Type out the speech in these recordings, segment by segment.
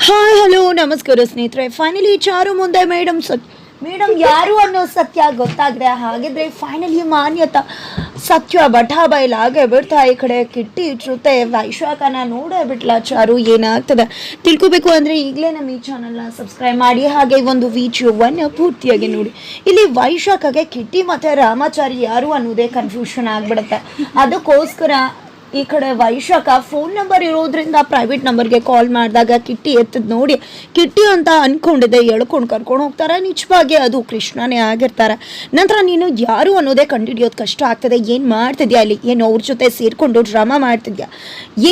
Hi hello ನಮಸ್ಕಾರ ಸ್ನೇಹಿತರೆ. Finally ಚಾರು ಮುಂದೆ ಮೇಡಮ್ ಯಾರು ಅನ್ನೋ ಸತ್ಯ ಗೊತ್ತಾಗಿದೆ. ಹಾಗಿದ್ರೆ ಫೈನಲಿ ಮಾನ್ಯತಾ ಸತ್ಯ ಬಠಾ ಬಯಲಾಗೆ ಬಿಡ್ತಾ ಈ ಕಡೆ ಕಿಟ್ಟಿ ಜೊತೆ ವೈಶಾಖನ ನೋಡೇ ಬಿಟ್ಲ ಚಾರು. ಏನಾಗ್ತದೆ ತಿಳ್ಕೊಬೇಕು ಅಂದರೆ ಈಗಲೇ ನಮ್ಮ ಈ ಚಾನಲ್ನ ಸಬ್ಸ್ಕ್ರೈಬ್ ಮಾಡಿ, ಹಾಗೆ ಒಂದು ವಿಡಿಯೋವನ್ನು ಪೂರ್ತಿಯಾಗಿ ನೋಡಿ. ಇಲ್ಲಿ ವೈಶಾಖಗೆ ಕಿಟ್ಟಿ ಮತ್ತು ರಾಮಾಚಾರಿ ಯಾರು ಅನ್ನೋದೇ ಕನ್ಫ್ಯೂಷನ್ ಆಗಿಬಿಡುತ್ತೆ. ಅದಕ್ಕೋಸ್ಕರ ಈ ಕಡೆ ವೈಶಾಖ ಫೋನ್ ನಂಬರ್ ಇರೋದ್ರಿಂದ ಪ್ರೈವೇಟ್ ನಂಬರ್ಗೆ ಕಾಲ್ ಮಾಡಿದಾಗ ಕಿಟ್ಟಿ ಎತ್ತದ್ ನೋಡಿ ಕಿಟ್ಟಿ ಅಂತ ಅನ್ಕೊಂಡಿದ್ದೆ, ಎಳ್ಕೊಂಡು ಕರ್ಕೊಂಡು ಹೋಗ್ತಾರೆ. ನಿಜವಾಗಿ ಅದು ಕೃಷ್ಣನೇ ಆಗಿರ್ತಾರೆ. ನಂತರ ನೀನು ಯಾರು ಅನ್ನೋದೇ ಕಂಡುಹಿಡಿಯೋದು ಕಷ್ಟ ಆಗ್ತದೆ. ಏನು ಮಾಡ್ತಿದ್ಯಾ ಅಲ್ಲಿ? ಏನು ಅವ್ರ ಜೊತೆ ಸೇರಿಕೊಂಡು ಡ್ರಾಮಾ ಮಾಡ್ತಿದ್ಯಾ?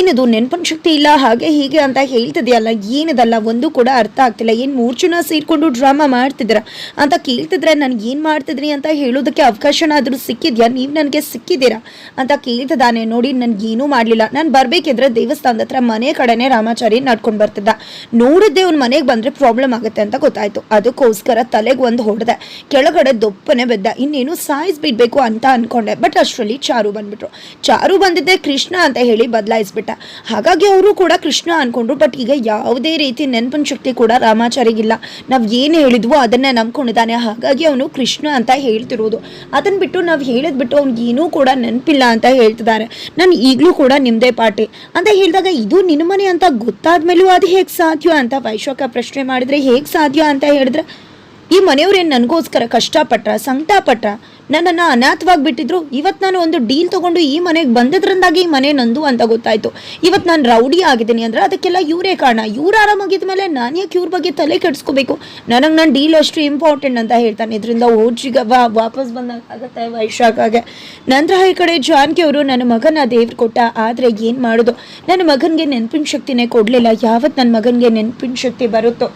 ಏನಿದು ನೆನಪನ ಶಕ್ತಿ ಇಲ್ಲ ಹಾಗೆ ಹೀಗೆ ಅಂತ ಹೇಳ್ತಿದ್ಯಲ್ಲ, ಏನಿದಲ್ಲ ಒಂದು ಕೂಡ ಅರ್ಥ ಆಗ್ತಿಲ್ಲ. ಏನು 3 ಜನ ಸೇರಿಕೊಂಡು ಡ್ರಾಮಾ ಮಾಡ್ತಿದ್ದೀರಾ ಅಂತ ಕೇಳ್ತಿದ್ರೆ ನನಗೆ ಏನು ಮಾಡ್ತಿದ್ರಿ ಅಂತ ಹೇಳೋದಕ್ಕೆ ಅವಕಾಶನಾದರೂ ಸಿಕ್ಕಿದ್ಯಾ? ನೀವು ನನಗೆ ಸಿಕ್ಕಿದ್ದೀರಾ ಅಂತ ಕೇಳ್ತಿದ್ದಾನೆ. ನೋಡಿ ನನಗೆ ಏನೂ ಮಾಡಲಿಲ್ಲ. ನಾನು ಬರಬೇಕಿದ್ರೆ ದೇವಸ್ಥಾನದ ಹತ್ರ ಮನೆ ಕಡೆನೇ ರಾಮಾಚಾರಿ ನಡ್ಕೊಂಡು ಬರ್ತಿದ್ದ. ನೋಡಿದ್ದೆ ಅವ್ನ ಮನೆಗೆ ಬಂದರೆ ಪ್ರಾಬ್ಲಮ್ ಆಗುತ್ತೆ ಅಂತ ಗೊತ್ತಾಯ್ತು. ಅದಕ್ಕೋಸ್ಕರ ತಲೆಗೆ ಒಂದು ಹೊಡೆದೆ, ಕೆಳಗಡೆ ದೊಪ್ಪನೆ ಬಿದ್ದ. ಇನ್ನೇನು ಸಾಯಿಸ್ಬಿಡ್ಬೇಕು ಅಂತ ಅನ್ಕೊಂಡೆ. ಬಟ್ ಅಷ್ಟರಲ್ಲಿ ಚಾರು ಬಂದ್ಬಿಟ್ರು. ಚಾರು ಬಂದಿದ್ದೆ ಕೃಷ್ಣ ಅಂತ ಹೇಳಿ ಬದಲಾಯಿಸ್ಬಿಟ್ಟ. ಹಾಗಾಗಿ ಅವರು ಕೂಡ ಕೃಷ್ಣ ಅನ್ಕೊಂಡ್ರು. ಬಟ್ ಈಗ ಯಾವುದೇ ರೀತಿ ನೆನಪಿನ ಶಕ್ತಿ ಕೂಡ ರಾಮಾಚಾರಿಗಿಲ್ಲ. ನಾವು ಏನು ಹೇಳಿದ್ವೋ ಅದನ್ನೇ ನಂಬ್ಕೊಂಡಿದ್ದಾನೆ. ಹಾಗಾಗಿ ಅವನು ಕೃಷ್ಣ ಅಂತ ಹೇಳ್ತಿರೋದು. ಅದನ್ನ ಬಿಟ್ಟು ನಾವು ಹೇಳಿದ್ಬಿಟ್ಟು ಅವ್ನಿಗೆ ಏನೂ ಕೂಡ ನೆನಪಿಲ್ಲ ಅಂತ ಹೇಳ್ತಿದ್ದಾರೆ. ನಾನು ಈಗಲೂ ಕೂಡ ನಿಮ್ಮದೇ ಪಾರ್ಟಿ ಅಂತ ಹೇಳಿದಾಗ ಇದು ನಿನ್ನ ಮನೆ ಅಂತ ಗೊತ್ತಾದ್ಮೇಲೂ ಅದು ಹೇಗೆ ಸಾಧ್ಯ ಅಂತ ವೈಶಾಖ ಪ್ರಶ್ನೆ ಮಾಡಿದ್ರೆ, ಹೇಗೆ ಸಾಧ್ಯ ಅಂತ ಹೇಳಿದ್ರೆ ಈ ಮನೆಯವ್ರೇನು ನನಗೋಸ್ಕರ ಕಷ್ಟಪಟ್ರ ಸಂಕಟಪಟ್ರ ನನ್ನನ್ನು ಅನಾಥವಾಗಿ ಬಿಟ್ಟಿದ್ರು. ಇವತ್ತು ನಾನು ಒಂದು ಡೀಲ್ ತೊಗೊಂಡು ಈ ಮನೆಗೆ ಬಂದಿದ್ರಿಂದಾಗಿ ಈ ಮನೆ ನಂದು ಅಂತ ಗೊತ್ತಾಯಿತು. ಇವತ್ತು ನಾನು ರೌಡಿ ಆಗಿದ್ದೀನಿ ಅಂದರೆ ಅದಕ್ಕೆಲ್ಲ ಇವರೇ ಕಾರಣ. ಇವ್ರು ಆರಾಮಾಗಿದ್ದ ಮೇಲೆ ನಾನು ಯಾಕೆ ಇವ್ರ ಬಗ್ಗೆ ತಲೆ ಕೆಡಿಸ್ಕೋಬೇಕು? ನನಗೆ ನನ್ನ ಡೀಲ್ ಅಷ್ಟು ಇಂಪಾರ್ಟೆಂಟ್ ಅಂತ ಹೇಳ್ತಾನೆ. ಇದರಿಂದ ಓಜಿಗ ವಾಪಸ್ ಬಂದಾಗುತ್ತೆ ವೈಶಾಖಗೆ. ನಂತರ ಈ ಕಡೆ ಜಾನಕಿ ಅವರು ನನ್ನ ಮಗನ ದೇವ್ರು ಕೊಟ್ಟ, ಆದರೆ ಏನು ಮಾಡೋದು, ನನ್ನ ಮಗನಿಗೆ ನೆನಪಿನ ಶಕ್ತಿನೇ ಕೊಡಲಿಲ್ಲ. ಯಾವತ್ತು ನನ್ನ ಮಗನಿಗೆ ನೆನಪಿನ ಶಕ್ತಿ ಬರುತ್ತೋ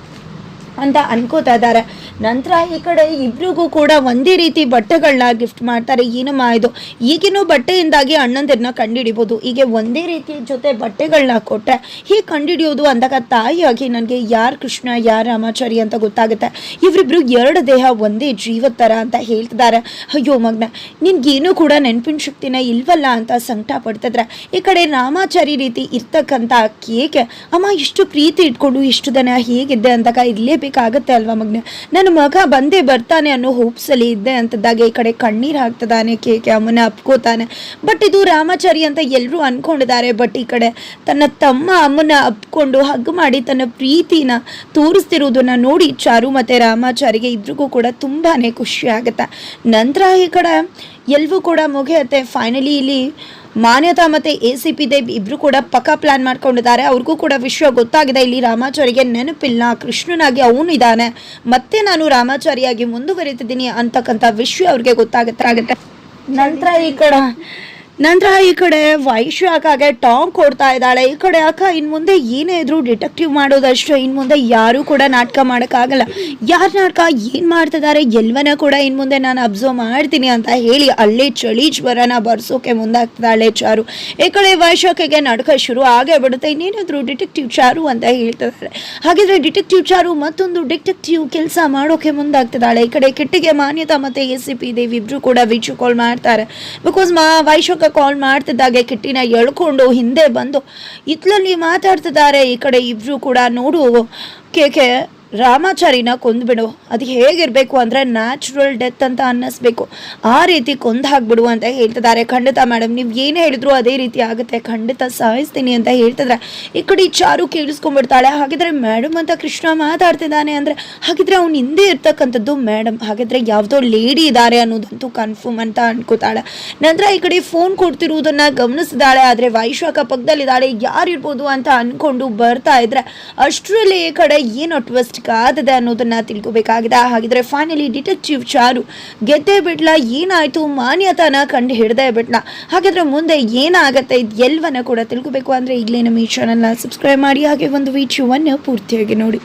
ಅಂತ ಅನ್ಕೋತಾ ಇದ್ದಾರೆ. ನಂತರ ಈ ಕಡೆ ಇಬ್ರಿಗೂ ಕೂಡ ಒಂದೇ ರೀತಿ ಬಟ್ಟೆಗಳನ್ನ ಗಿಫ್ಟ್ ಮಾಡ್ತಾರೆ. ಏನಮ್ಮ ಇದು, ಈಗಿನೂ ಬಟ್ಟೆಯಿಂದಾಗಿ ಅಣ್ಣಂದಿರನ್ನ ಕಂಡುಹಿಡಿಬೋದು. ಹೀಗೆ ಒಂದೇ ರೀತಿ ಜೊತೆ ಬಟ್ಟೆಗಳನ್ನ ಕೊಟ್ಟರೆ ಹೀಗೆ ಕಂಡುಹಿಡಿಯೋದು ಅಂದಾಗ ತಾಯಿಯಾಗಿ ನನಗೆ ಯಾರು ಕೃಷ್ಣ ಯಾರು ರಾಮಾಚಾರಿ ಅಂತ ಗೊತ್ತಾಗುತ್ತೆ. ಇವರಿಬ್ರು 2 ದೇಹ ಒಂದೇ ಜೀವದ ಥರ ಅಂತ ಹೇಳ್ತಿದ್ದಾರೆ. ಅಯ್ಯೋ ಮಗನ ನಿನ್ಗೇನು ಕೂಡ ನೆನಪಿನ ಶಕ್ತಿನ ಇಲ್ವಲ್ಲ ಅಂತ ಸಂಕಟ ಪಡ್ತಿದ್ರೆ ಈ ಕಡೆ ರಾಮಾಚಾರಿ ರೀತಿ ಇರ್ತಕ್ಕಂಥ ಕೇಕೆ ಅಮ್ಮ ಇಷ್ಟು ಪ್ರೀತಿ ಇಟ್ಕೊಂಡು ಇಷ್ಟು ದಿನ ಹೇಗಿದ್ದೆ ಅಂದಾಗ ಇರಲೇಬೇಕಾಗತ್ತೆ ಅಲ್ವಾ ಮಗನ, ನನ್ನ ಮಗ ಬಂದೇ ಬರ್ತಾನೆ ಅನ್ನೋ ಹೋಪ್ಸಲ್ಲಿ ಇದ್ದೆ ಅಂತದಾಗ ಈ ಕಡೆ ಕಣ್ಣೀರು ಹಾಕ್ತದಾನೆ. ಕೇಕೆ ಅಮ್ಮನ ಅಪ್ಕೋತಾನೆ. ಬಟ್ ಇದು ರಾಮಾಚಾರಿ ಅಂತ ಎಲ್ಲರೂ ಅನ್ಕೊಂಡಿದ್ದಾರೆ. ಬಟ್ ಈ ಕಡೆ ತನ್ನ ತಮ್ಮ ಅಮ್ಮನ ಅಪ್ಕೊಂಡು ಹಗ್ ಮಾಡಿ ತನ್ನ ಪ್ರೀತಿನ ತೋರಿಸ್ತಿರೋದನ್ನ ನೋಡಿ ಚಾರು ಮತ್ತು ರಾಮಾಚಾರಿಗೆ ಇಬ್ರಿಗೂ ಕೂಡ ತುಂಬಾ ಖುಷಿ ಆಗುತ್ತೆ. ನಂತರ ಈ ಕಡೆ ಎಲ್ಲವೂ ಕೂಡ ಮುಗಿಯುತ್ತೆ. ಫೈನಲಿ ಇಲ್ಲಿ ಮಾನ್ಯತಾ ಮತ್ತು ACP ದೇವ್ ಇಬ್ಬರು ಕೂಡ ಪಕ್ಕ ಪ್ಲ್ಯಾನ್ ಮಾಡ್ಕೊಂಡಿದ್ದಾರೆ. ಅವ್ರಿಗೂ ಕೂಡ ವಿಷಯ ಗೊತ್ತಾಗಿದೆ. ಇಲ್ಲಿ ರಾಮಾಚಾರಿಗೆ ನೆನಪಿಲ್ಲ, ಕೃಷ್ಣನಾಗಿ ಅವನಿದ್ದಾನೆ, ಮತ್ತೆ ನಾನು ರಾಮಾಚಾರಿಯಾಗಿ ಮುಂದುವರಿತಿದ್ದೀನಿ ಅಂತಕ್ಕಂಥ ವಿಷಯ ಅವ್ರಿಗೆ ಗೊತ್ತಾಗುತ್ತೆ. ನಂತರ ಈ ಕಡೆ ವೈಶಾಖಗೆ ಟಾಂಗ್ ಕೊಡ್ತಾ ಇದ್ದಾಳೆ. ಈ ಕಡೆ ಅಕ್ಕ ಇನ್ನು ಮುಂದೆ ಏನೇ ಇದ್ರು ಡಿಟೆಕ್ಟಿವ್ ಮಾಡೋದಷ್ಟೇ, ಇನ್ನು ಮುಂದೆ ಯಾರೂ ಕೂಡ ನಾಟಕ ಮಾಡೋಕ್ಕಾಗಲ್ಲ. ಯಾರು ನಾಟಕ ಏನು ಮಾಡ್ತಿದ್ದಾರೆ ಎಲ್ಲವನ್ನ ಕೂಡ ಇನ್ನು ಮುಂದೆ ನಾನು ಅಬ್ಸರ್ವ್ ಮಾಡ್ತೀನಿ ಅಂತ ಹೇಳಿ ಅಲ್ಲೇ ಚಳಿ ಜ್ವರನ ಬರ್ಸೋಕೆ ಮುಂದಾಗ್ತಿದ್ದಾಳೆ ಚಾರು. ಈ ಕಡೆ ವೈಶಾಖಗೆ ನಾಟಕ ಶುರು ಆಗೇ ಬಿಡುತ್ತೆ. ಇನ್ನೇನಾದ್ರು ಡಿಟೆಕ್ಟಿವ್ ಚಾರು ಅಂತ ಹೇಳ್ತಿದ್ದಾರೆ. ಹಾಗಿದ್ರೆ ಡಿಟೆಕ್ಟಿವ್ ಚಾರು ಮತ್ತೊಂದು ಡಿಟೆಕ್ಟಿವ್ ಕೆಲಸ ಮಾಡೋಕೆ ಮುಂದಾಗ್ತಿದ್ದಾಳೆ. ಈ ಕಡೆ ಕಿಟ್ಟಿಗೆ ಮಾನ್ಯತಾ ಮತ್ತು ACP ದೇವ್ ಇಬ್ರು ಕೂಡ ವಿಡಿಯೋ ಕಾಲ್ ಮಾಡ್ತಾರೆ. ಬಿಕಾಸ್ ವೈಶಾಖ ಕಾಲ್ ಮಾಡ್ತಿದ್ದಾಗೆ ಕಿಟ್ಟಿನ ಎಳ್ಕೊಂಡು ಹಿಂದೆ ಬಂದು ಇತ್ಲಲ್ಲಿ ಮಾತಾಡ್ತಿದ್ದಾರೆ. ಈ ಕಡೆ ಇಬ್ರು ಕೂಡ ನೋಡು ಕೇಕೆ ರಾಮಾಚಾರಿನ ಕೊಂದ್ಬಿಡು, ಅದು ಹೇಗಿರಬೇಕು ಅಂದರೆ ನ್ಯಾಚುರಲ್ ಡೆತ್ ಅಂತ ಅನ್ನಿಸ್ಬೇಕು, ಆ ರೀತಿ ಕೊಂದು ಹಾಕ್ಬಿಡು ಅಂತ ಹೇಳ್ತಿದ್ದಾರೆ. ಖಂಡಿತ ಮೇಡಮ್ ನೀವು ಏನು ಹೇಳಿದ್ರು ಅದೇ ರೀತಿ ಆಗುತ್ತೆ, ಖಂಡಿತ ಸಾಯಿಸ್ತೀನಿ ಅಂತ ಹೇಳ್ತಿದ್ರೆ ಈ ಕಡೆ ಚಾರು ಕೇಳಿಸ್ಕೊಂಡ್ಬಿಡ್ತಾಳೆ. ಹಾಗಿದ್ರೆ ಮೇಡಮ್ ಅಂತ ಕೃಷ್ಣ ಮಾತಾಡ್ತಿದ್ದಾನೆ ಅಂದರೆ ಹಾಗಿದ್ರೆ ಅವ್ನು ಹಿಂದೆ ಇರ್ತಕ್ಕಂಥದ್ದು ಮೇಡಮ್, ಹಾಗಿದ್ರೆ ಯಾವುದೋ ಲೇಡಿ ಇದ್ದಾರೆ ಅನ್ನೋದಂತೂ ಕನ್ಫರ್ಮ್ ಅಂತ ಅನ್ಕೋತಾಳೆ. ನಂತರ ಈ ಕಡೆ ಫೋನ್ ಕೊಡ್ತಿರುವುದನ್ನು ಗಮನಿಸಿದಾಳೆ. ಆದರೆ ವೈಶಾಖ ಪಕ್ಕದಲ್ಲಿದ್ದಾಳೆ, ಯಾರಿರ್ಬೋದು ಅಂತ ಅಂದ್ಕೊಂಡು ಬರ್ತಾ ಇದ್ರೆ ಅಷ್ಟರಲ್ಲಿ ಈ ಕಡೆ ಏನೋ ಟ್ವಿಸ್ಟ್ ಆದದೆ ಅನ್ನೋದನ್ನ ತಿಳ್ಕೋಬೇಕಾಗಿದೆ. ಹಾಗಿದ್ರೆ ಫೈನಲಿ ಡಿಟೆಕ್ಟಿವ್ ಚಾರು ಗೆದ್ದೇ ಬಿಟ್ಲ, ಏನಾಯ್ತು ಮಾನ್ಯತಾನ ಕಂಡು ಹಿಡ್ದೇ ಬಿಟ್ಲ. ಹಾಗಾದ್ರೆ ಮುಂದೆ ಏನಾಗತ್ತೆ ಎಲ್ಲವನ್ನ ಕೂಡ ತಿಳ್ಕೋಬೇಕು ಅಂದ್ರೆ ಈಗಲೇ ನಮ್ಮ ಈ ಚಾನಲ್ನ ಸಬ್ಸ್ಕ್ರೈಬ್ ಮಾಡಿ, ಹಾಗೆ ಒಂದು ವಿಡಿಯೋವನ್ನು ಪೂರ್ತಿಯಾಗಿ ನೋಡಿ.